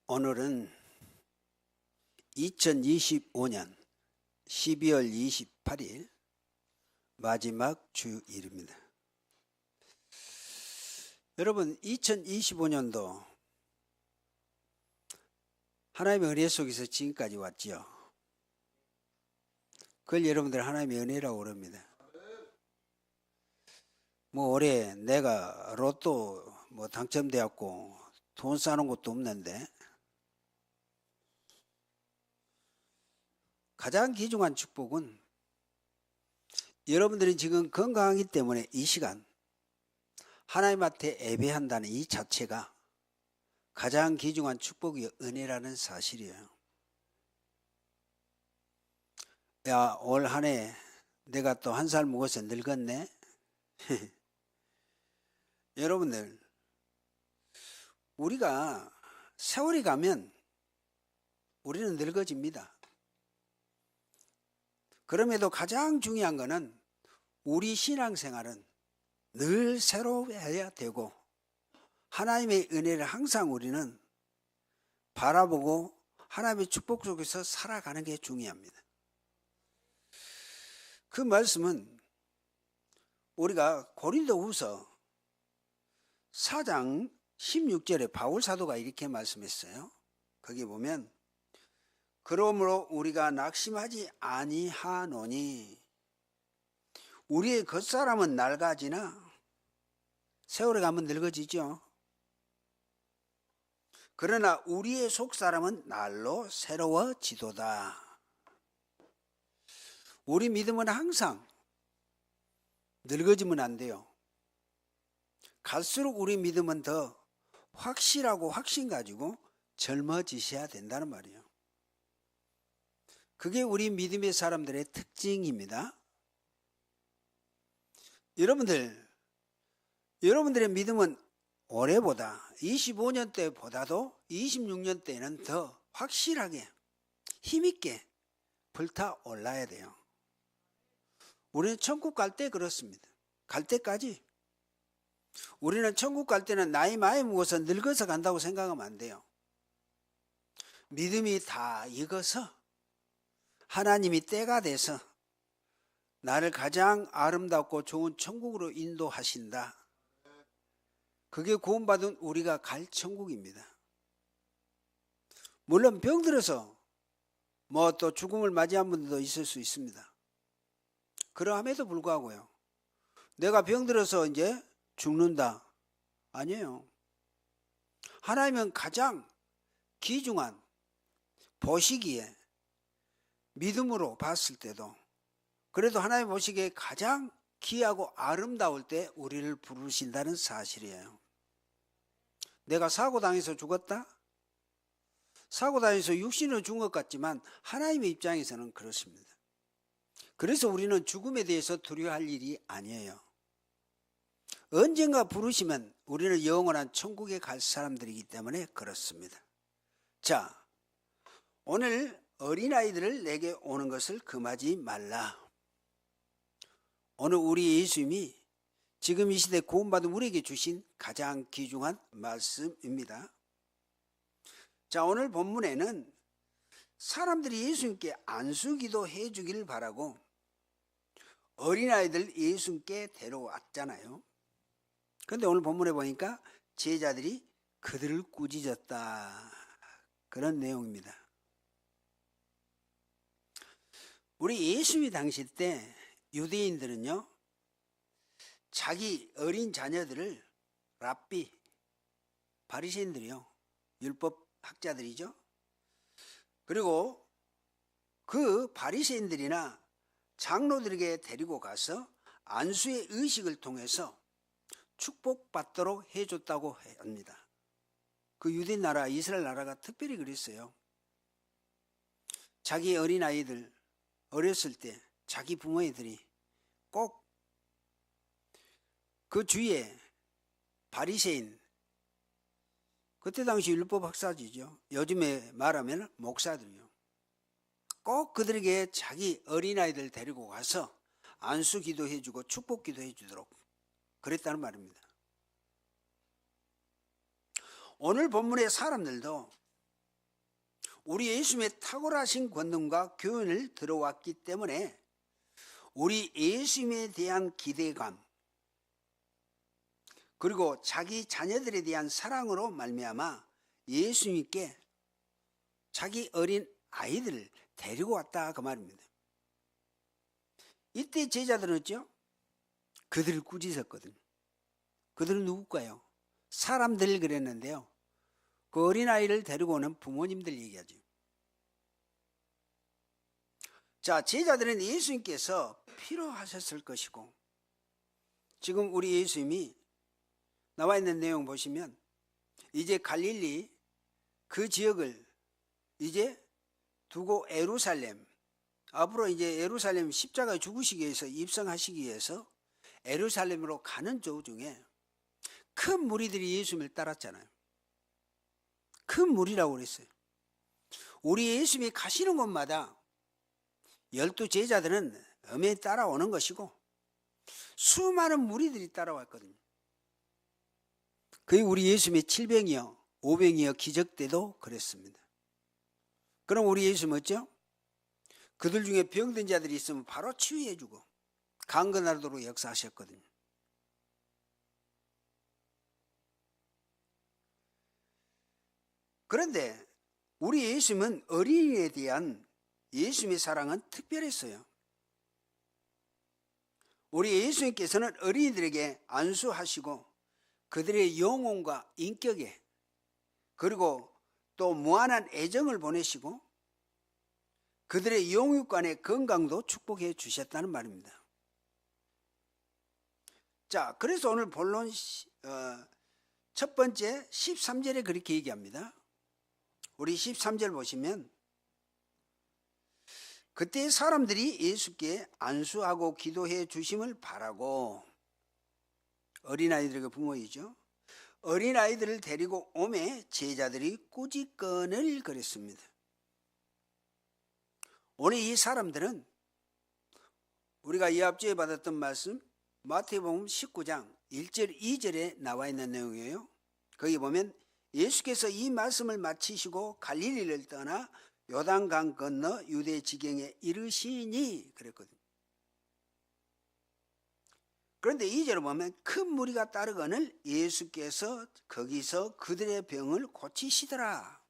오늘은 2025년 12월 28일 마지막 주일입니다. 여러분, 2025년도 하나님의 은혜 속에서 지금까지 왔지요. 그걸 여러분들 하나님의 은혜라고 그럽니다. 올해 내가 로또 당첨되었고 돈 쌓는 것도 없는데 가장 귀중한 축복은 여러분들이 지금 건강하기 때문에 이 시간 하나님 앞에 예배한다는 이 자체가 가장 귀중한 축복이 은혜라는 사실이에요. 야, 올 한 해 내가 또 한 살 먹어서 늙었네. 여러분들, 우리가 세월이 가면 우리는 늙어집니다. 그럼에도 가장 중요한 것은 우리 신앙생활은 늘 새로워야 되고 하나님의 은혜를 항상 우리는 바라보고 하나님의 축복 속에서 살아가는 게 중요합니다. 그 말씀은 우리가 고린도후서 4장 16절에 바울 사도가 이렇게 말씀했어요. 거기 보면 그러므로 우리가 낙심하지 아니하노니 우리의 겉사람은 낡아지나 세월이 가면 늙어지죠. 그러나 우리의 속사람은 날로 새로워지도다. 우리 믿음은 항상 늙어지면 안 돼요. 갈수록 우리 믿음은 더 확실하고 확신 가지고 젊어지셔야 된다는 말이에요. 그게 우리 믿음의 사람들의 특징입니다. 여러분들의 믿음은 올해보다 25년 때보다도 26년 때는 더 확실하게 힘있게 불타올라야 돼요. 우리는 천국 갈 때 그렇습니다. 갈 때까지 우리는 천국 갈 때는 나이 많이 먹어서 늙어서 간다고 생각하면 안 돼요. 믿음이 다 익어서 하나님이 때가 돼서 나를 가장 아름답고 좋은 천국으로 인도하신다. 그게 구원받은 우리가 갈 천국입니다. 물론 병들어서 또 죽음을 맞이한 분들도 있을 수 있습니다. 그러함에도 불구하고요. 내가 병들어서 이제 죽는다. 아니에요. 하나님은 가장 귀중한 보시기에 믿음으로 봤을 때도 그래도 하나님 보시기에 가장 귀하고 아름다울 때 우리를 부르신다는 사실이에요. 내가 사고당해서 죽었다? 사고당해서 육신으로 죽은 것 같지만 하나님의 입장에서는 그렇습니다. 그래서 우리는 죽음에 대해서 두려워할 일이 아니에요. 언젠가 부르시면 우리는 영원한 천국에 갈 사람들이기 때문에 그렇습니다. 자, 오늘 어린아이들을 내게 오는 것을 금하지 말라. 오늘 우리 예수님이 지금 이 시대 구원받은 우리에게 주신 가장 귀중한 말씀입니다. 자, 오늘 본문에는 사람들이 예수님께 안수기도 해주기를 바라고 어린아이들 예수님께 데려왔잖아요. 그런데 오늘 본문에 보니까 제자들이 그들을 꾸짖었다. 그런 내용입니다. 우리 예수님이 당시 때 유대인들은요, 자기 어린 자녀들을 랍비, 바리새인들이요, 율법 학자들이죠. 그리고 그 바리새인들이나 장로들에게 데리고 가서 안수의 의식을 통해서 축복받도록 해줬다고 합니다. 그 유대 나라, 이스라엘 나라가 특별히 그랬어요. 자기 어린아이들 어렸을 때 자기 부모들이 꼭 그 주위에 바리새인, 그때 당시 율법 학사지죠. 요즘에 말하면 목사들이요. 꼭 그들에게 자기 어린아이들 데리고 가서 안수 기도해주고 축복 기도해주도록 그랬다는 말입니다. 오늘 본문의 사람들도 우리 예수님의 탁월하신 권능과 교훈을 들어왔기 때문에 우리 예수님에 대한 기대감 그리고 자기 자녀들에 대한 사랑으로 말미암아 예수님께 자기 어린 아이들을 데리고 왔다 그 말입니다. 이때 제자들은 어쩌? 그들을 꾸짖었거든요. 그들은 누굴까요? 사람들 그랬는데요. 그 어린아이를 데리고 오는 부모님들 얘기하죠. 자, 제자들은 예수님께서 필요하셨을 것이고 지금 우리 예수님이 나와 있는 내용 보시면 이제 갈릴리 그 지역을 이제 두고 예루살렘 앞으로 이제 예루살렘 십자가에 죽으시기 위해서 입성하시기 위해서 예루살렘으로 가는 도중에 큰 무리들이 예수님을 따랐잖아요. 큰 무리라고 그랬어요. 우리 예수님이 가시는 곳마다 12 제자들은 엄연히 따라오는 것이고 수많은 무리들이 따라왔거든요. 거의 우리 예수님의 700이요 500이요 기적 때도 그랬습니다. 그럼 우리 예수님은 어쩌? 그들 중에 병든 자들이 있으면 바로 치유해주고 강건하도록 역사하셨거든요. 그런데 우리 예수님은 어린이에 대한 예수님의 사랑은 특별했어요. 우리 예수님께서는 어린이들에게 안수하시고 그들의 영혼과 인격에 그리고 또 무한한 애정을 보내시고 그들의 영육간의 건강도 축복해 주셨다는 말입니다. 자, 그래서 오늘 본론 첫 번째 13절에 그렇게 얘기합니다. 우리 13절 보시면 그때 사람들이 예수께 안수하고 기도해 주심을 바라고 어린아이들에게 부모이죠. 어린아이들을 데리고 오매 제자들이 꾸짖건을 그랬습니다. 오늘 이 사람들은 우리가 이 앞주에 받았던 말씀 마태복음 19장 1절 2절에 나와 있는 내용이에요. 거기 보면 예수께서 이 말씀을 마치시고 갈릴리를 떠나 요단강 건너 유대 지경에 이르시니 그랬거든요. 그런데 2절을 보면 큰 무리가 따르거늘 예수께서 거기서 그들의 병을 고치시더라.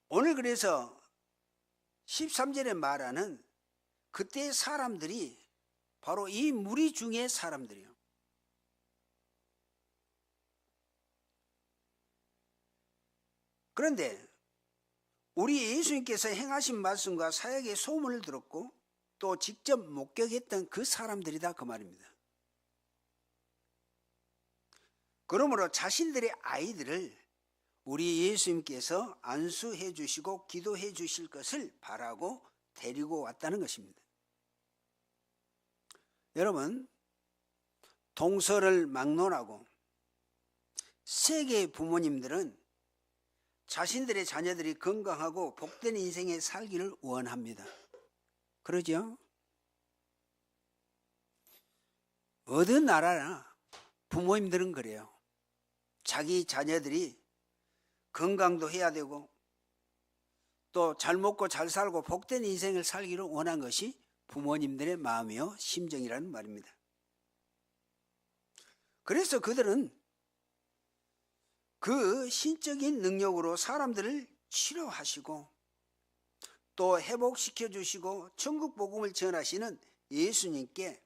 오늘 그래서 13절에 말하는 그때 사람들이 바로 이 무리 중의 사람들이에요. 그런데 우리 예수님께서 행하신 말씀과 사역의 소문을 들었고 또 직접 목격했던 그 사람들이다 그 말입니다. 그러므로 자신들의 아이들을 우리 예수님께서 안수해 주시고 기도해 주실 것을 바라고 데리고 왔다는 것입니다. 여러분, 동서를 막론하고 세계의 부모님들은 자신들의 자녀들이 건강하고 복된 인생에 살기를 원합니다. 그러죠? 어느 나라나 부모님들은 그래요. 자기 자녀들이 건강도 해야 되고 또 잘 먹고 잘 살고 복된 인생을 살기를 원한 것이 부모님들의 마음이요 심정이라는 말입니다. 그래서 그들은 그 신적인 능력으로 사람들을 치료하시고 또 회복시켜 주시고 천국 복음을 전하시는 예수님께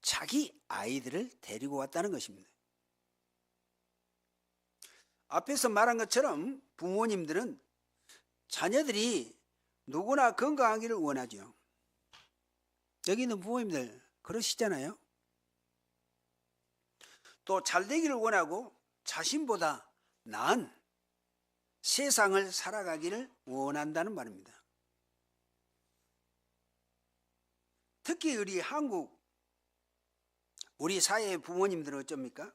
자기 아이들을 데리고 왔다는 것입니다. 앞에서 말한 것처럼 부모님들은 자녀들이 누구나 건강하기를 원하죠. 여기 있는 부모님들 그러시잖아요. 또 잘 되기를 원하고 자신보다 나은 세상을 살아가기를 원한다는 말입니다. 특히 우리 한국 우리 사회의 부모님들은 어쩝니까?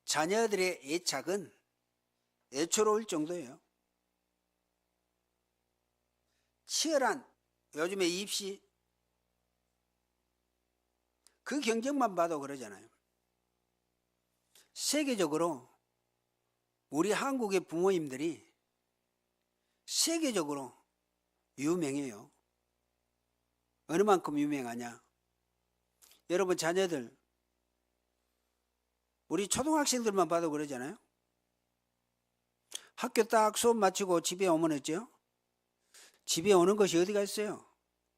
자녀들의 애착은 애처로울 정도예요. 치열한 요즘에 입시 그 경쟁만 봐도 그러잖아요. 세계적으로 우리 한국의 부모님들이 세계적으로 유명해요. 어느 만큼 유명하냐? 여러분 자녀들, 우리 초등학생들만 봐도 그러잖아요. 학교 딱 수업 마치고 집에 오면 어쩌요? 집에 오는 것이 어디가 있어요?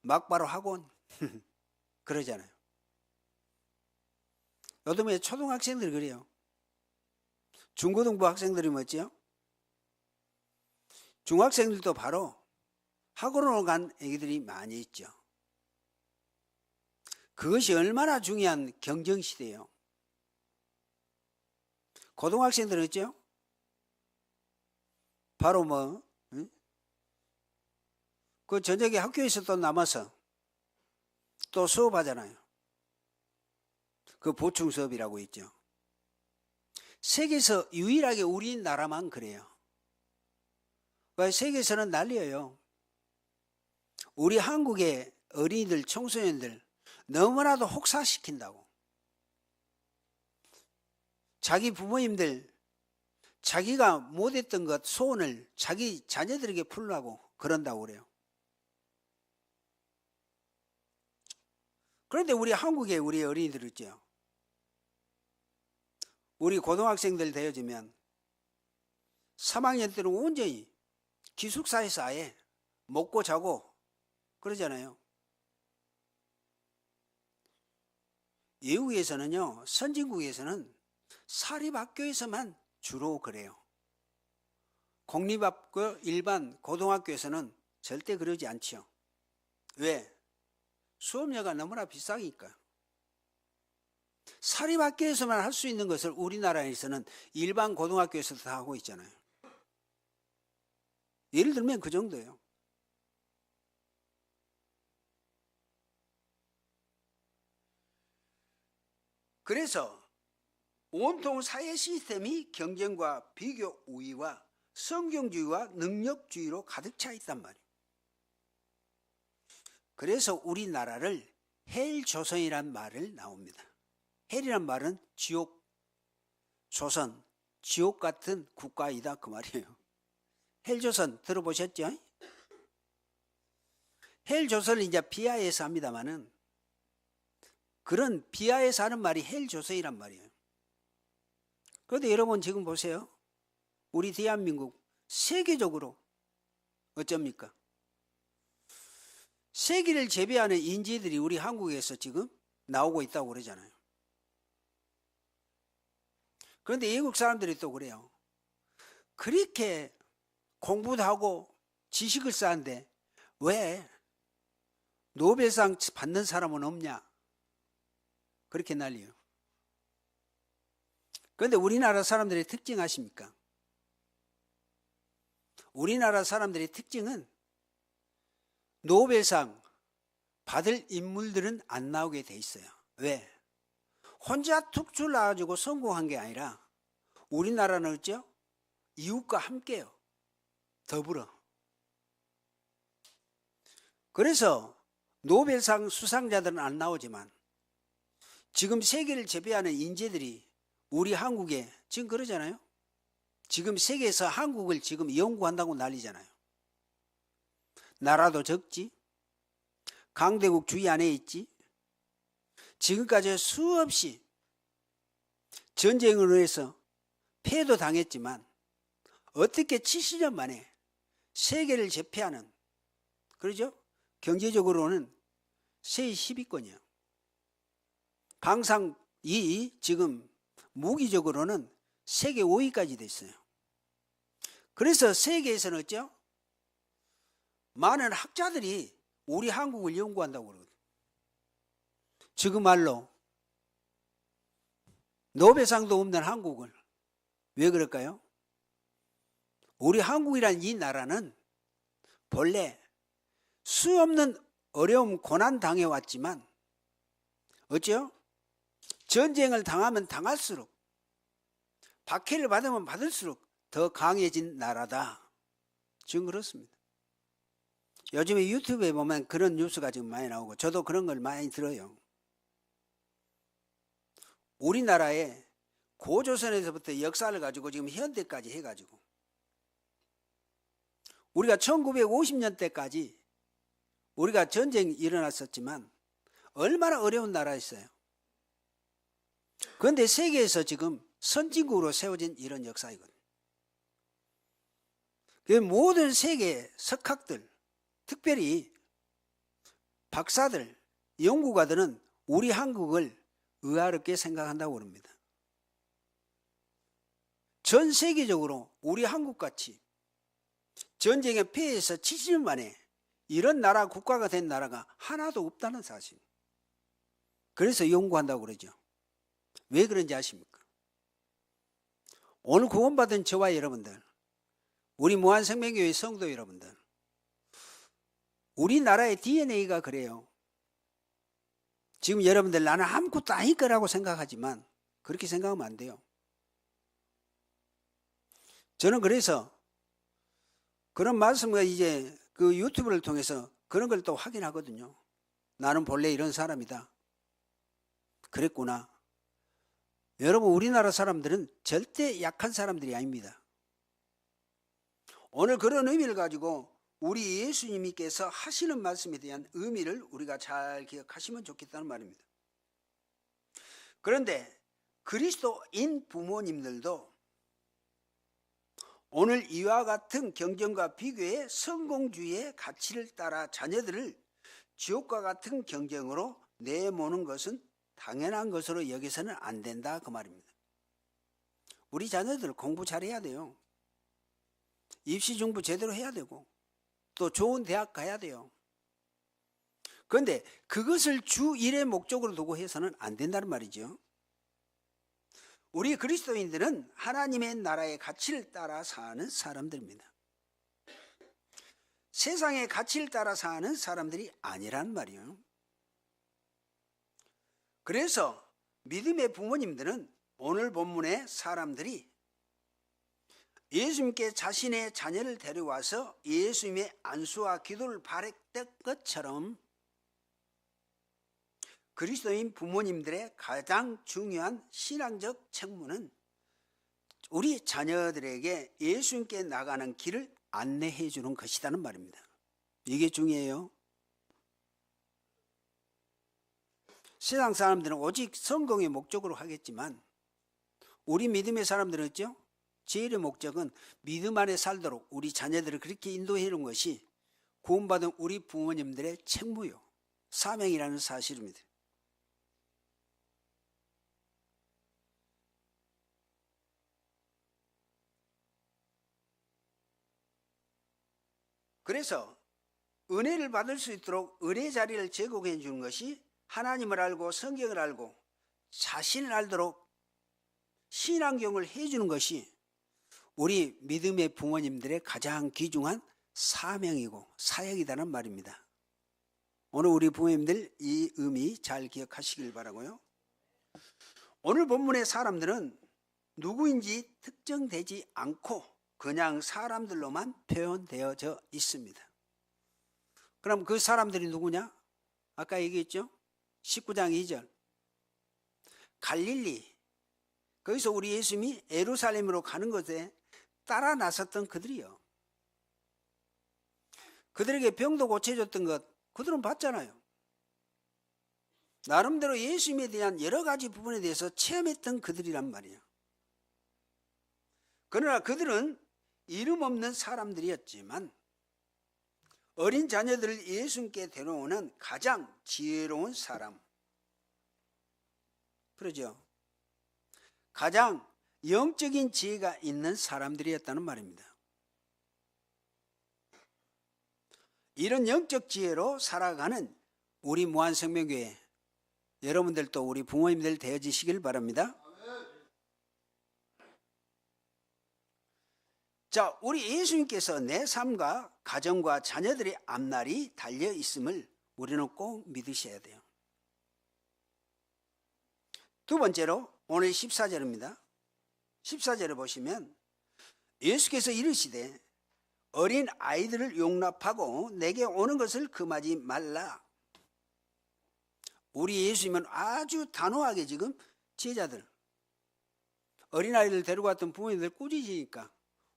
막바로 학원. 그러잖아요. 요즘에 초등학생들이 그래요. 중고등부 학생들이 뭐지요? 중학생들도 바로 학원으로 간 애기들이 많이 있죠. 그것이 얼마나 중요한 경쟁시대예요. 고등학생들은 어째요? 바로 뭐, 응? 그 저녁에 학교에서 또 남아서 또 수업하잖아요. 그 보충 수업이라고 있죠. 세계에서 유일하게 우리나라만 그래요. 왜 세계에서는 난리예요. 우리 한국의 어린이들, 청소년들 너무나도 혹사시킨다고. 자기 부모님들 자기가 못했던 것 소원을 자기 자녀들에게 풀라고 그런다고 그래요. 그런데 우리 한국의 우리 어린이들 있죠. 우리 고등학생들 되어지면 3학년 때는 온전히 기숙사에서 아예 먹고 자고 그러잖아요. 외국에서는요, 선진국에서는 사립학교에서만 주로 그래요. 공립학교 일반 고등학교에서는 절대 그러지 않죠. 왜? 수업료가 너무나 비싸니까. 사립학교에서만 할 수 있는 것을 우리나라에서는 일반 고등학교에서도 다 하고 있잖아요. 예를 들면 그 정도예요. 그래서 온통 사회 시스템이 경쟁과 비교 우위와 성경주의와 능력주의로 가득 차 있단 말이에요. 그래서 우리나라를 헬조선이란 말을 나옵니다. 헬이란 말은 지옥, 조선, 지옥 같은 국가이다 그 말이에요. 헬조선 들어보셨죠? 헬조선은 이제 비하에서 합니다만은 그런 비하에서 하는 말이 헬조선이란 말이에요. 그런데 여러분 지금 보세요. 우리 대한민국 세계적으로 어쩝니까? 세계를 제비하는 인재들이 우리 한국에서 지금 나오고 있다고 그러잖아요. 그런데 외국 사람들이 또 그래요. 그렇게 공부도 하고 지식을 쌓는데 왜 노벨상 받는 사람은 없냐? 그렇게 난리요. 그런데 우리나라 사람들의 특징 아십니까? 우리나라 사람들의 특징은 노벨상 받을 인물들은 안 나오게 돼 있어요. 왜? 혼자 툭 줄나가지고 성공한 게 아니라 우리나라는 어쩌요? 이웃과 함께요. 더불어. 그래서 노벨상 수상자들은 안 나오지만 지금 세계를 제패하는 인재들이 우리 한국에 지금 그러잖아요. 지금 세계에서 한국을 지금 연구한다고 난리잖아요. 나라도 적지, 강대국 주의 안에 있지, 지금까지 수없이 전쟁으로 해서 패도 당했지만 어떻게 70년 만에 세계를 제패하는, 그러죠? 경제적으로는 세계 10위권이에요. 방상이 지금 무기적으로는 세계 5위까지 됐어요. 그래서 세계에서는 어쩌죠? 많은 학자들이 우리 한국을 연구한다고 그러거든요. 지금 말로 노벨상도 없는 한국을 왜 그럴까요? 우리 한국이란 이 나라는 본래 수없는 어려움 고난 당해왔지만 어째요? 전쟁을 당하면 당할수록 박해를 받으면 받을수록 더 강해진 나라다. 지금 그렇습니다. 요즘에 유튜브에 보면 그런 뉴스가 지금 많이 나오고 저도 그런 걸 많이 들어요. 우리나라에 고조선에서부터 역사를 가지고 지금 현대까지 해가지고 우리가 1950년대까지 우리가 전쟁이 일어났었지만 얼마나 어려운 나라였어요. 그런데 세계에서 지금 선진국으로 세워진 이런 역사이거든요. 모든 세계 석학들, 특별히 박사들, 연구가들은 우리 한국을 의아롭게 생각한다고 합니다. 전 세계적으로 우리 한국같이 전쟁에 패해서 70년 만에 이런 나라 국가가 된 나라가 하나도 없다는 사실. 그래서 연구한다고 그러죠. 왜 그런지 아십니까? 오늘 구원받은 저와 여러분들, 우리 무한생명교회 성도 여러분들, 우리나라의 DNA가 그래요. 지금 여러분들 나는 아무것도 아닐 거라고 생각하지만 그렇게 생각하면 안 돼요. 저는 그래서 그런 말씀을 이제 그 유튜브를 통해서 그런 걸 또 확인하거든요. 나는 본래 이런 사람이다. 그랬구나. 여러분, 우리나라 사람들은 절대 약한 사람들이 아닙니다. 오늘 그런 의미를 가지고 우리 예수님께서 하시는 말씀에 대한 의미를 우리가 잘 기억하시면 좋겠다는 말입니다. 그런데 그리스도인 부모님들도 오늘 이와 같은 경쟁과 비교의 성공주의의 가치를 따라 자녀들을 지옥과 같은 경쟁으로 내모는 것은 당연한 것으로 여기서는 안 된다, 그 말입니다. 우리 자녀들 공부 잘해야 돼요. 입시 공부 제대로 해야 되고 또 좋은 대학 가야 돼요. 그런데 그것을 주 일의 목적으로 두고 해서는 안 된다는 말이죠. 우리 그리스도인들은 하나님의 나라의 가치를 따라 사는 사람들입니다. 세상의 가치를 따라 사는 사람들이 아니란 말이에요. 그래서 믿음의 부모님들은 오늘 본문의 사람들이 예수님께 자신의 자녀를 데려와서 예수님의 안수와 기도를 바랬던 것처럼 그리스도인 부모님들의 가장 중요한 신앙적 책무는 우리 자녀들에게 예수님께 나가는 길을 안내해 주는 것이라는 말입니다. 이게 중요해요. 세상 사람들은 오직 성공의 목적으로 하겠지만 우리 믿음의 사람들은 있죠? 제일의 목적은 믿음 안에 살도록 우리 자녀들을 그렇게 인도해 주는 것이 구원받은 우리 부모님들의 책무요, 사명이라는 사실입니다. 그래서 은혜를 받을 수 있도록 은혜 자리를 제공해 주는 것이 하나님을 알고 성경을 알고 자신을 알도록 신앙경을 해주는 것이 우리 믿음의 부모님들의 가장 귀중한 사명이고 사역이라는 말입니다. 오늘 우리 부모님들 이 의미 잘 기억하시길 바라고요. 오늘 본문의 사람들은 누구인지 특정되지 않고 그냥 사람들로만 표현되어져 있습니다. 그럼 그 사람들이 누구냐? 아까 얘기했죠? 19장 2절 갈릴리, 거기서 우리 예수님이 예루살렘으로 가는 것에 따라 나섰던 그들이요. 그들에게 병도 고쳐줬던 것 그들은 봤잖아요. 나름대로 예수님에 대한 여러 가지 부분에 대해서 체험했던 그들이란 말이에요. 그러나 그들은 이름 없는 사람들이었지만 어린 자녀들을 예수님께 데려오는 가장 지혜로운 사람, 그러죠. 가장 영적인 지혜가 있는 사람들이었다는 말입니다. 이런 영적 지혜로 살아가는 우리 무한생명교회 여러분들도 우리 부모님들 되어지시길 바랍니다. 자, 우리 예수님께서 내 삶과 가정과 자녀들의 앞날이 달려 있음을 우리는 꼭 믿으셔야 돼요. 두 번째로 오늘 14절입니다. 14절을 보시면 예수께서 이르시되 어린 아이들을 용납하고 내게 오는 것을 금하지 말라. 우리 예수님은 아주 단호하게 지금 제자들, 어린아이들 데리고 왔던 부모님들 꾸짖으니까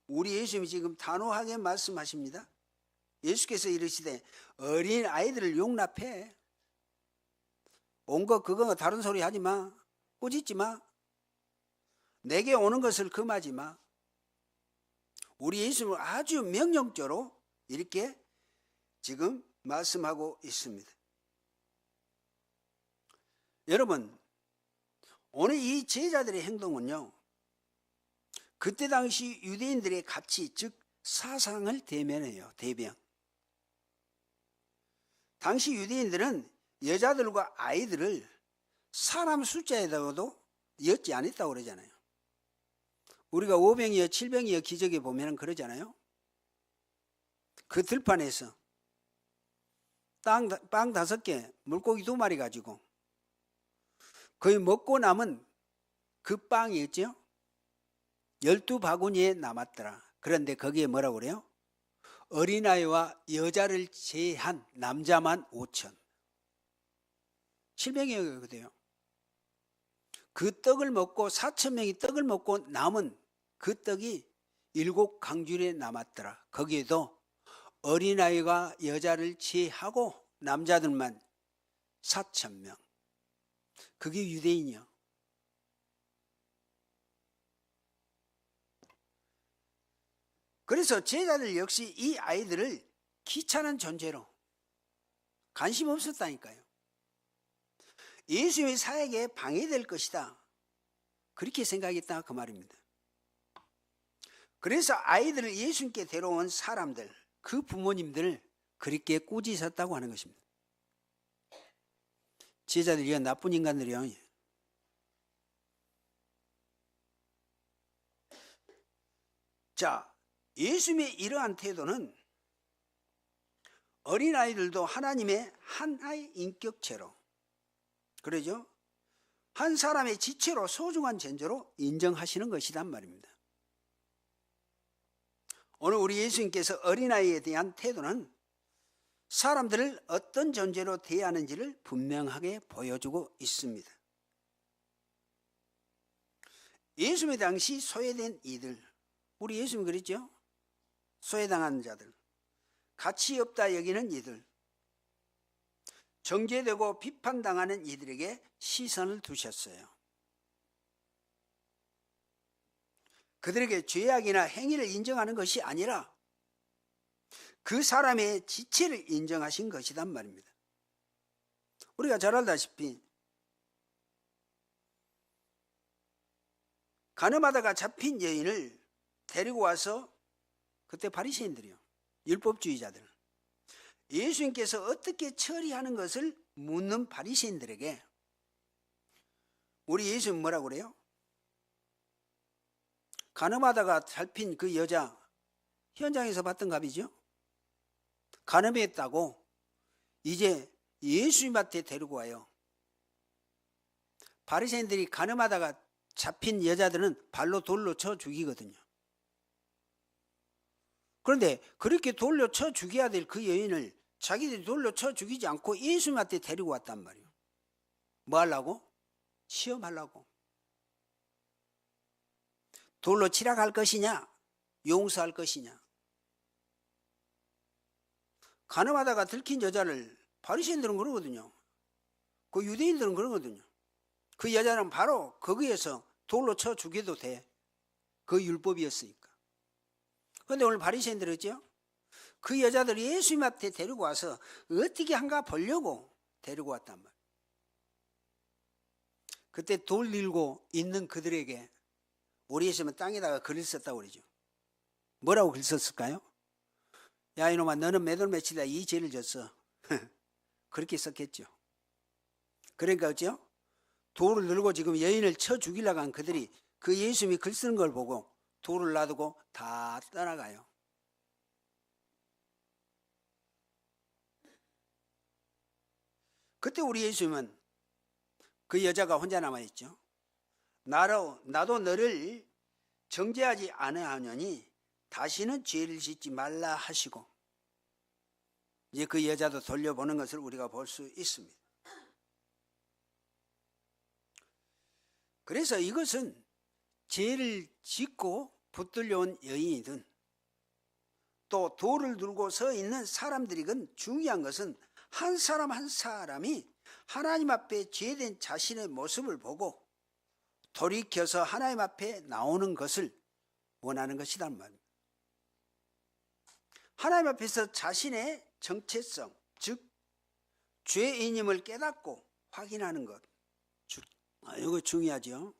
우리 예수님이 지금 단호하게 말씀하십니다. 예수께서 이르시되 어린아이들을 용납해. 온 거 그거 다른 소리 하지 마. 꾸짖지 마. 내게 오는 것을 금하지 마. 우리 예수님은 아주 명령적으로 이렇게 지금 말씀하고 있습니다. 여러분, 오늘 이 제자들의 행동은요, 그때 당시 유대인들의 가치, 즉 사상을 대면해요. 대변. 당시 유대인들은 여자들과 아이들을 사람 숫자에다가도 엿지 않았다고 그러잖아요. 우리가 5병이여 7병이여 기적에 보면 그러잖아요. 그 들판에서 빵 5개, 물고기 2마리 가지고 거의 먹고 남은 그 빵이 있죠. 12바구니에 남았더라. 그런데 거기에 뭐라고 그래요? 어린아이와 여자를 제한 남자만 5천. 700여거든요. 그 떡을 먹고 4,000명이 떡을 먹고 남은 그 떡이 7강줄에 남았더라. 거기에도 어린아이가 여자를 제하고 남자들만 4,000명. 그게 유대인이요. 그래서 제자들 역시 이 아이들을 귀찮은 존재로 관심 없었다니까요. 예수님의 사역에 방해될 것이다. 그렇게 생각했다 그 말입니다. 그래서 아이들을 예수님께 데려온 사람들, 그 부모님들을 그렇게 꾸짖었다고 하는 것입니다. 제자들이 나쁜 인간들이요. 자, 예수님의 이러한 태도는 어린아이들도 하나님의 하나의 인격체로, 그러죠? 한 사람의 지체로 소중한 존재로 인정하시는 것이란 말입니다. 오늘 우리 예수님께서 어린아이에 대한 태도는 사람들을 어떤 존재로 대하는지를 분명하게 보여주고 있습니다. 예수님의 당시 소외된 이들, 우리 예수님 그랬죠? 소외당한 자들, 가치 없다 여기는 이들, 정죄되고 비판당하는 이들에게 시선을 두셨어요. 그들에게 죄악이나 행위를 인정하는 것이 아니라 그 사람의 지체를 인정하신 것이란 말입니다. 우리가 잘 알다시피 가늠하다가 잡힌 여인을 데리고 와서, 그때 바리새인들이요, 율법주의자들, 예수님께서 어떻게 처리하는 것을 묻는 바리새인들에게 우리 예수님 뭐라고 그래요? 가늠하다가 잡힌 그 여자, 현장에서 봤던 갑이죠. 가늠했다고 이제 예수님한테 데리고 와요. 바리새인들이 가늠하다가 잡힌 여자들은 발로 돌로 쳐 죽이거든요. 그런데 그렇게 돌로 쳐 죽여야 될 그 여인을 자기들이 돌로 쳐 죽이지 않고 예수님한테 데리고 왔단 말이에요. 뭐 하려고? 시험하려고. 돌로 치라 갈 것이냐? 용서할 것이냐? 가늠하다가 들킨 여자를, 바리새인들은 그러거든요. 그 유대인들은 그러거든요. 그 여자는 바로 거기에서 돌로 쳐 죽여도 돼. 그 율법이었으니까. 그런데 오늘 바리새인들은 어찌요? 그 여자들이 예수님한테 데리고 와서 어떻게 한가 보려고 데리고 왔단 말이에요. 그때 돌 들고 있는 그들에게 우리 예수님은 땅에다가 글을 썼다고 그러죠. 뭐라고 글 썼을까요? 야 이놈아, 너는 매돌매치다 이 죄를 졌어. 그렇게 썼겠죠. 그러니까 어찌요? 돌을 들고 지금 여인을 쳐 죽이려고 한 그들이 그 예수님이 글 쓰는 걸 보고 돌을 놔두고 다 떠나가요. 그때 우리 예수님은 그 여자가 혼자 남아있죠. 나도 너를 정죄하지 아니하노니 다시는 죄를 짓지 말라 하시고, 이제 그 여자도 돌려보는 것을 우리가 볼 수 있습니다. 그래서 이것은 죄를 짓고 붙들려온 여인이든 또 돌을 들고 서 있는 사람들이건 중요한 것은 한 사람 한 사람이 하나님 앞에 죄된 자신의 모습을 보고 돌이켜서 하나님 앞에 나오는 것을 원하는 것이란 말입니다. 하나님 앞에서 자신의 정체성, 즉 죄인임을 깨닫고 확인하는 것, 이거 중요하죠.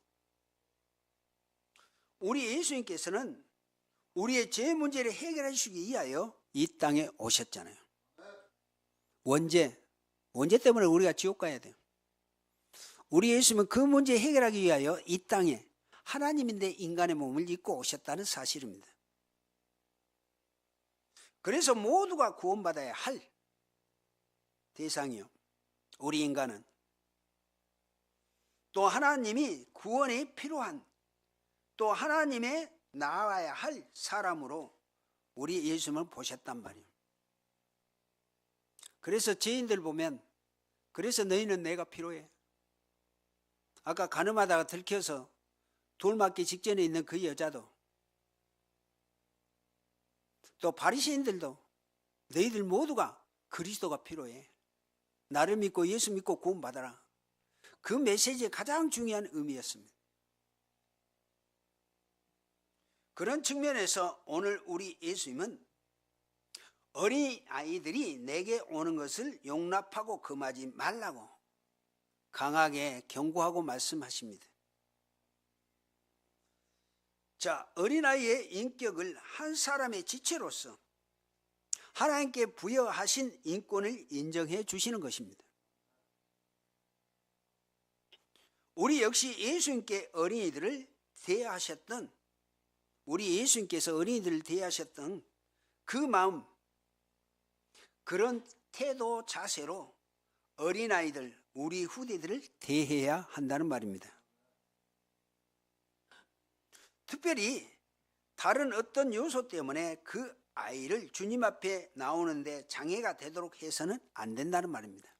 우리 예수님께서는 우리의 죄 문제를 해결해 주기 위하여 이 땅에 오셨잖아요. 원죄 때문에 우리가 지옥 가야 돼요. 우리 예수님은 그 문제 해결하기 위하여 이 땅에 하나님인데 인간의 몸을 입고 오셨다는 사실입니다. 그래서 모두가 구원받아야 할 대상이요, 우리 인간은 또 하나님이 구원이 필요한 또 하나님의 나와야 할 사람으로 우리 예수님을 보셨단 말이에요. 그래서 죄인들 보면 그래서 너희는 내가 필요해. 아까 가늠하다가 들켜서 돌 맞기 직전에 있는 그 여자도 또 바리새인들도 너희들 모두가 그리스도가 필요해. 나를 믿고 예수 믿고 구원받아라. 그 메시지의 가장 중요한 의미였습니다. 그런 측면에서 오늘 우리 예수님은 어린 아이들이 내게 오는 것을 용납하고 금하지 말라고 강하게 경고하고 말씀하십니다. 자, 어린아이의 인격을 한 사람의 지체로서 하나님께 부여하신 인권을 인정해 주시는 것입니다. 우리 역시 예수님께 어린이들을 대하셨던 우리 예수님께서 어린이들을 대하셨던 그 마음, 그런 태도 자세로 어린아이들, 우리 후대들을 대해야 한다는 말입니다. 특별히 다른 어떤 요소 때문에 그 아이를 주님 앞에 나오는데 장애가 되도록 해서는 안 된다는 말입니다.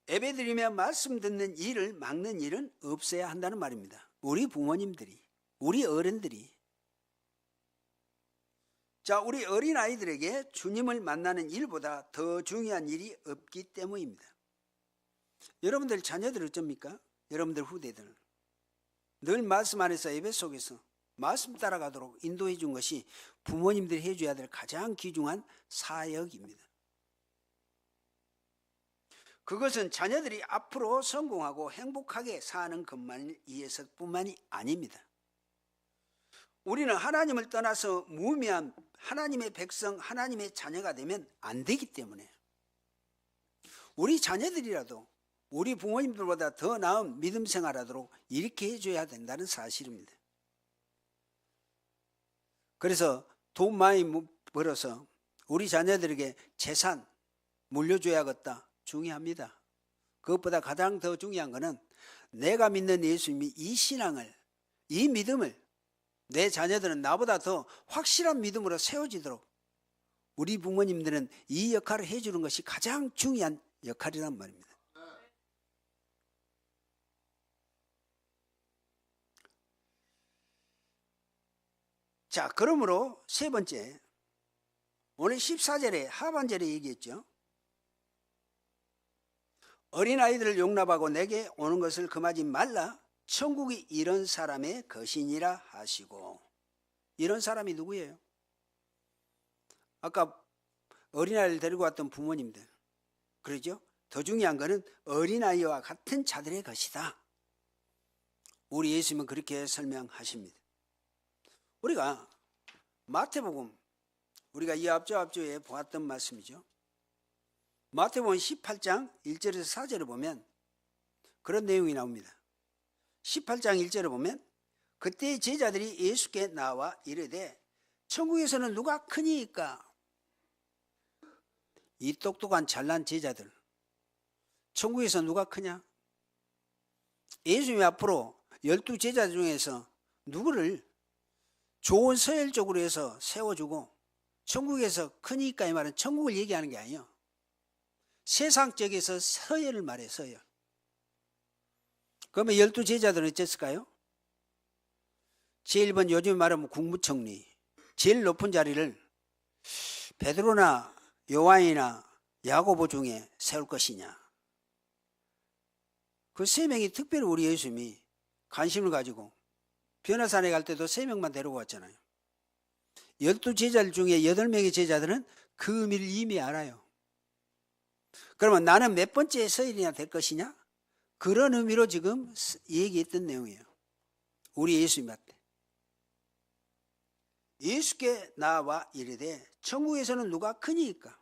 예배드리며 말씀 듣는 일을 막는 일은 없어야 한다는 말입니다. 우리 부모님들이, 우리 어른들이. 자, 우리 어린아이들에게 주님을 만나는 일보다 더 중요한 일이 없기 때문입니다. 여러분들 자녀들 어쩝니까? 여러분들 후대들. 늘 말씀 안에서 예배 속에서 말씀 따라가도록 인도해 준 것이 부모님들이 해줘야 될 가장 귀중한 사역입니다. 그것은 자녀들이 앞으로 성공하고 행복하게 사는 것만을 위해서뿐만이 아닙니다. 우리는 하나님을 떠나서 무미한 하나님의 백성, 하나님의 자녀가 되면 안 되기 때문에 우리 자녀들이라도 우리 부모님들보다 더 나은 믿음 생활하도록 이렇게 해줘야 된다는 사실입니다. 그래서 돈 많이 벌어서 우리 자녀들에게 재산 물려줘야겠다. 중요합니다. 그것보다 가장 더 중요한 것은 내가 믿는 예수님이 이 신앙을, 이 믿음을 내 자녀들은 나보다 더 확실한 믿음으로 세워지도록 우리 부모님들은 이 역할을 해주는 것이 가장 중요한 역할이란 말입니다. 자, 그러므로 세 번째, 오늘 14절에 하반절에 얘기했죠. 어린아이들을 용납하고 내게 오는 것을 금하지 말라. 천국이 이런 사람의 것이니라 하시고. 이런 사람이 누구예요? 아까 어린아이를 데리고 왔던 부모님들, 그러죠? 더 중요한 것은 어린아이와 같은 자들의 것이다. 우리 예수님은 그렇게 설명하십니다. 우리가 마태복음, 우리가 이 앞주에 보았던 말씀이죠. 마태복음 18장 1절에서 4절을 보면 그런 내용이 나옵니다. 18장 1절을 보면 그때 제자들이 예수께 나와 이르되 천국에서는 누가 크니까? 이 똑똑한 잘난 제자들, 천국에서 누가 크냐? 예수님이 앞으로 12제자 중에서 누구를 좋은 서열적으로 해서 세워주고 천국에서 크니까 이 말은 천국을 얘기하는 게 아니에요. 세상적에서 서열을 말해, 서열. 그러면 12제자들은 어쨌을까요? 제1번 요즘 말하면 국무총리, 제일 높은 자리를 베드로나 요한이나 야고보 중에 세울 것이냐. 그 세 명이 특별히 우리 예수님이 관심을 가지고 변화산에 갈 때도 세 명만 데리고 왔잖아요. 12제자 중에 8명의 제자들은 그 의미를 이미 알아요. 그러면 나는 몇 번째 서일이나 될 것이냐? 그런 의미로 지금 얘기했던 내용이에요. 우리 예수님한테. 예수께 나와 이르되 천국에서는 누가 크니까?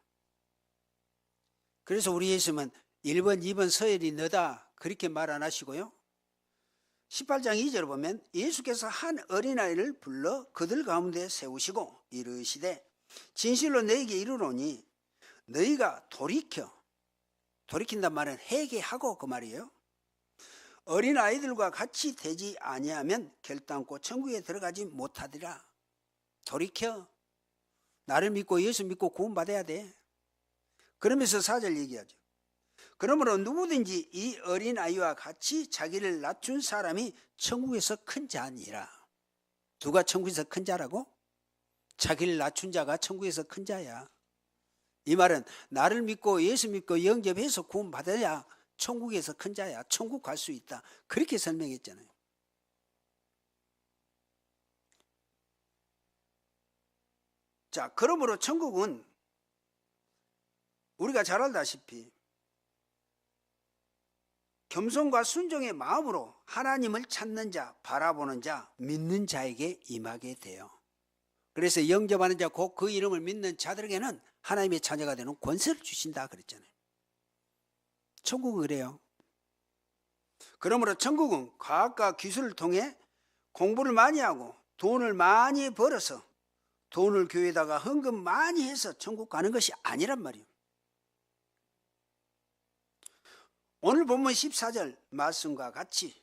그래서 우리 예수님은 1번, 2번 서열이 너다 그렇게 말 안 하시고요. 18장 2절을 보면 예수께서 한 어린아이를 불러 그들 가운데 세우시고 이르시되 진실로 너희에게 이르노니 너희가 돌이킨단 말은 회개하고 그 말이에요. 어린아이들과 같이 되지 아니하면 결단코 천국에 들어가지 못하리라. 돌이켜. 나를 믿고 예수 믿고 구원받아야 돼. 그러면서 4절 얘기하죠. 그러므로 누구든지 이 어린아이와 같이 자기를 낮춘 사람이 천국에서 큰 자니라. 누가 천국에서 큰 자라고? 자기를 낮춘 자가 천국에서 큰 자야. 이 말은 나를 믿고 예수 믿고 영접해서 구원받아야 천국에서 큰 자야. 천국 갈 수 있다. 그렇게 설명했잖아요. 자, 그러므로 천국은 우리가 잘 알다시피 겸손과 순종의 마음으로 하나님을 찾는 자, 바라보는 자, 믿는 자에게 임하게 돼요. 그래서 영접하는 자, 곧 그 이름을 믿는 자들에게는 하나님의 자녀가 되는 권세를 주신다 그랬잖아요. 천국은 그래요. 그러므로 천국은 과학과 기술을 통해 공부를 많이 하고 돈을 많이 벌어서 돈을 교회에다가 헌금 많이 해서 천국 가는 것이 아니란 말이에요. 오늘 본문 14절 말씀과 같이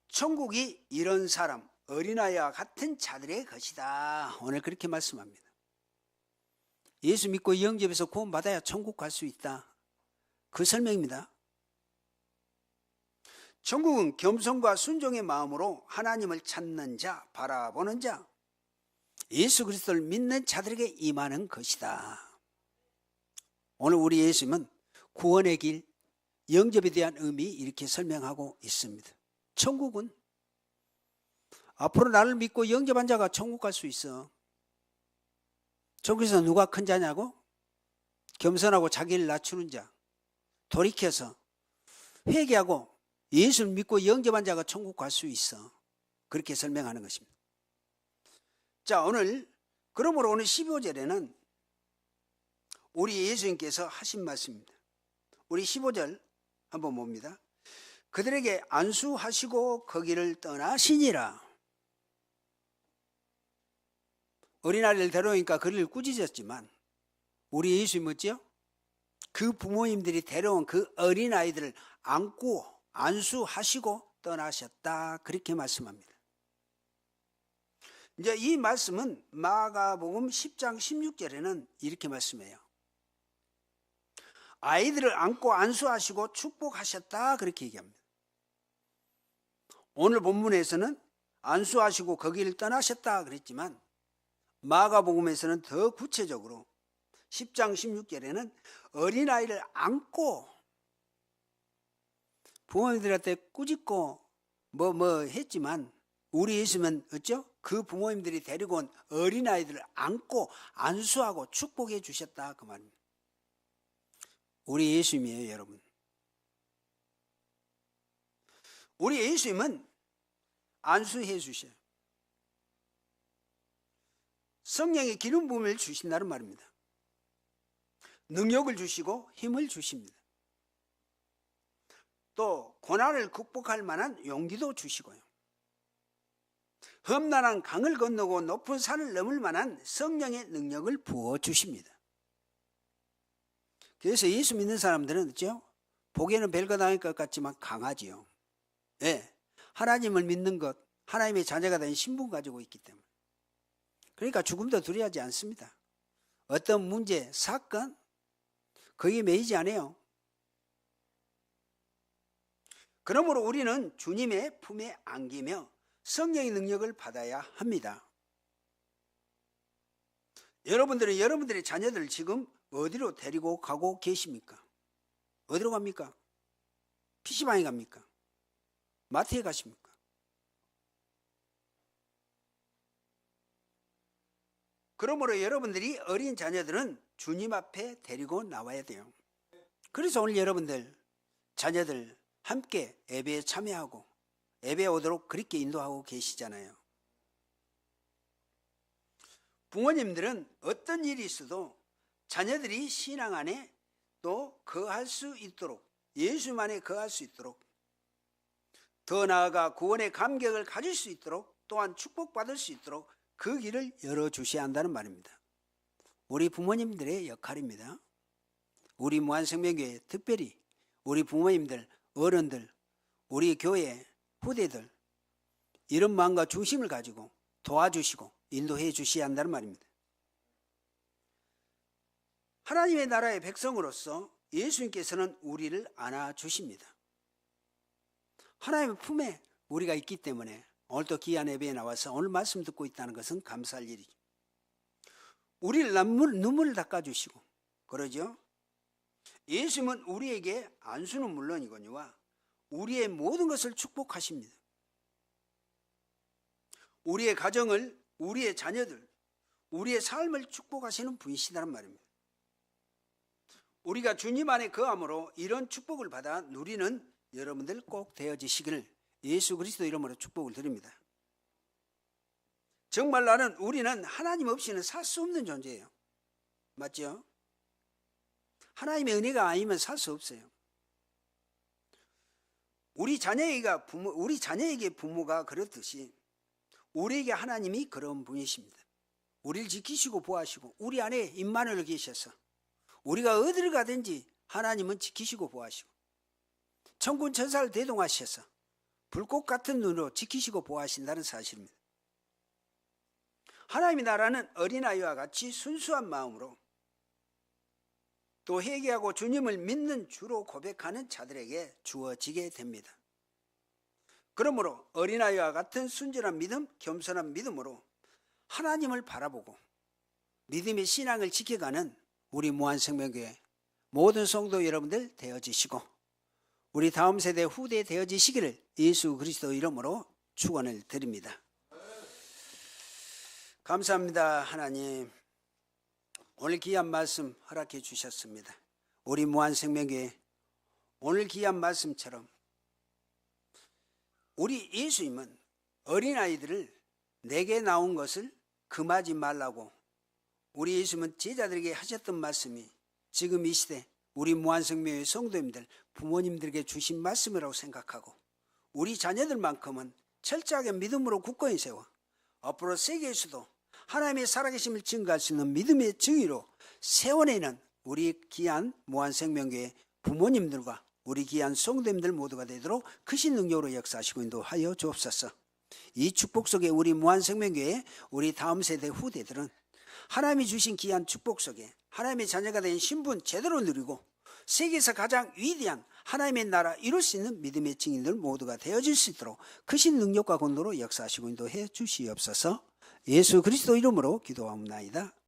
천국이 이런 사람, 어린아이와 같은 자들의 것이다. 오늘 그렇게 말씀합니다. 예수 믿고 영접해서 구원받아야 천국 갈 수 있다. 그 설명입니다. 천국은 겸손과 순종의 마음으로 하나님을 찾는 자, 바라보는 자, 예수 그리스도를 믿는 자들에게 임하는 것이다. 오늘 우리 예수님은 구원의 길, 영접에 대한 의미 이렇게 설명하고 있습니다. 천국은 앞으로 나를 믿고 영접한 자가 천국 갈 수 있어. 천국에서 누가 큰 자냐고? 겸손하고 자기를 낮추는 자, 돌이켜서 회개하고 예수를 믿고 영접한 자가 천국 갈 수 있어. 그렇게 설명하는 것입니다. 자, 그러므로 오늘 15절에는 우리 예수님께서 하신 말씀입니다. 우리 15절 한번 봅니다. 그들에게 안수하시고 거기를 떠나시니라. 어린아이를 데려오니까 그를 꾸짖었지만 우리 예수님 뭐죠? 그 부모님들이 데려온 그 어린아이들을 안고 안수하시고 떠나셨다. 그렇게 말씀합니다. 이제 이 말씀은 마가복음 10장 16절에는 이렇게 말씀해요. 아이들을 안고 안수하시고 축복하셨다. 그렇게 얘기합니다. 오늘 본문에서는 안수하시고 거기를 떠나셨다 그랬지만 마가복음에서는 더 구체적으로 10장 16절에는 어린아이를 안고 부모님들한테 꾸짖고 뭐 했지만 우리 예수님은 어쩌? 그 부모님들이 데리고 온 어린아이들을 안고 안수하고 축복해 주셨다 그 말입니다. 우리 예수님이에요, 여러분. 우리 예수님은 안수해 주셔요. 성령의 기름 부음을 주신다는 말입니다. 능력을 주시고 힘을 주십니다. 또 고난을 극복할 만한 용기도 주시고요. 험난한 강을 건너고 높은 산을 넘을 만한 성령의 능력을 부어주십니다. 그래서 예수 믿는 사람들은 그렇죠? 보기에는 별거 나을 것 같지만 강하지요. 네. 하나님을 믿는 것, 하나님의 자녀가 된 신분 가지고 있기 때문에. 그러니까 죽음도 두려워하지 않습니다. 어떤 문제, 사건, 거기에 매이지 않아요. 그러므로 우리는 주님의 품에 안기며 성령의 능력을 받아야 합니다. 여러분들은 여러분들의 자녀들을 지금 어디로 데리고 가고 계십니까? 어디로 갑니까? PC방에 갑니까? 마트에 가십니까? 그러므로 여러분들이 어린 자녀들은 주님 앞에 데리고 나와야 돼요. 그래서 오늘 여러분들 자녀들 함께 예배에 참여하고 예배에 오도록 그렇게 인도하고 계시잖아요. 부모님들은 어떤 일이 있어도 자녀들이 신앙 안에 또 거할 수 있도록, 예수님 안에 거할 수 있도록, 더 나아가 구원의 감격을 가질 수 있도록, 또한 축복받을 수 있도록 그 길을 열어주셔야 한다는 말입니다. 우리 부모님들의 역할입니다. 우리 무한생명교회 특별히 우리 부모님들, 어른들, 우리 교회 후대들 이런 마음과 중심을 가지고 도와주시고 인도해 주셔야 한다는 말입니다. 하나님의 나라의 백성으로서 예수님께서는 우리를 안아주십니다. 하나님의 품에 우리가 있기 때문에 오늘도 귀한 예배에 나와서 오늘 말씀 듣고 있다는 것은 감사할 일이죠. 우리를 눈물을 닦아주시고 그러죠. 예수님은 우리에게 안수는 물론이거니와 우리의 모든 것을 축복하십니다. 우리의 가정을, 우리의 자녀들, 우리의 삶을 축복하시는 분이시다는 말입니다. 우리가 주님 안에 거함으로 이런 축복을 받아 누리는 여러분들 꼭 되어지시기를 예수 그리스도 이름으로 축복을 드립니다. 정말 우리는 하나님 없이는 살 수 없는 존재예요. 맞죠? 하나님의 은혜가 아니면 살 수 없어요. 우리 자녀에게 부모가 그렇듯이 우리에게 하나님이 그런 분이십니다. 우리를 지키시고 보호하시고 우리 안에 임마누엘 계셔서 우리가 어디를 가든지 하나님은 지키시고 보호하시고 천군 천사를 대동하셔서 불꽃 같은 눈으로 지키시고 보호하신다는 사실입니다. 하나님의 나라는 어린아이와 같이 순수한 마음으로 또 회개하고 주님을 믿는 주로 고백하는 자들에게 주어지게 됩니다. 그러므로 어린아이와 같은 순전한 믿음, 겸손한 믿음으로 하나님을 바라보고 믿음의 신앙을 지켜가는 우리 무한생명교회 모든 성도 여러분들 되어지시고 우리 다음 세대 후대 되어지시기를 예수 그리스도 이름으로 축원을 드립니다. 감사합니다. 하나님, 오늘 귀한 말씀 허락해 주셨습니다. 우리 무한생명교회 오늘 귀한 말씀처럼 우리 예수님은 어린아이들을 내게 나온 것을 금하지 말라고 우리 예수님은 제자들에게 하셨던 말씀이 지금 이 시대 우리 무한생명의 성도님들, 부모님들에게 주신 말씀이라고 생각하고 우리 자녀들만큼은 철저하게 믿음으로 굳건히 세워 앞으로 세계에서도 하나님의 살아계심을 증거할 수 있는 믿음의 증의로 세워내는 우리 귀한 무한생명교회 부모님들과 우리 귀한 성도님들 모두가 되도록 크신 능력으로 역사하시고 인도하여 주옵소서. 이 축복 속에 우리 무한생명교회 우리 다음 세대 후대들은 하나님이 주신 귀한 축복 속에 하나님의 자녀가 된 신분 제대로 누리고 세계에서 가장 위대한 하나님의 나라 이룰 수 있는 믿음의 증인들 모두가 되어질 수 있도록 크신 능력과 권도로 역사하시고 인도해 주시옵소서. 예수 그리스도 이름으로 기도하옵나이다.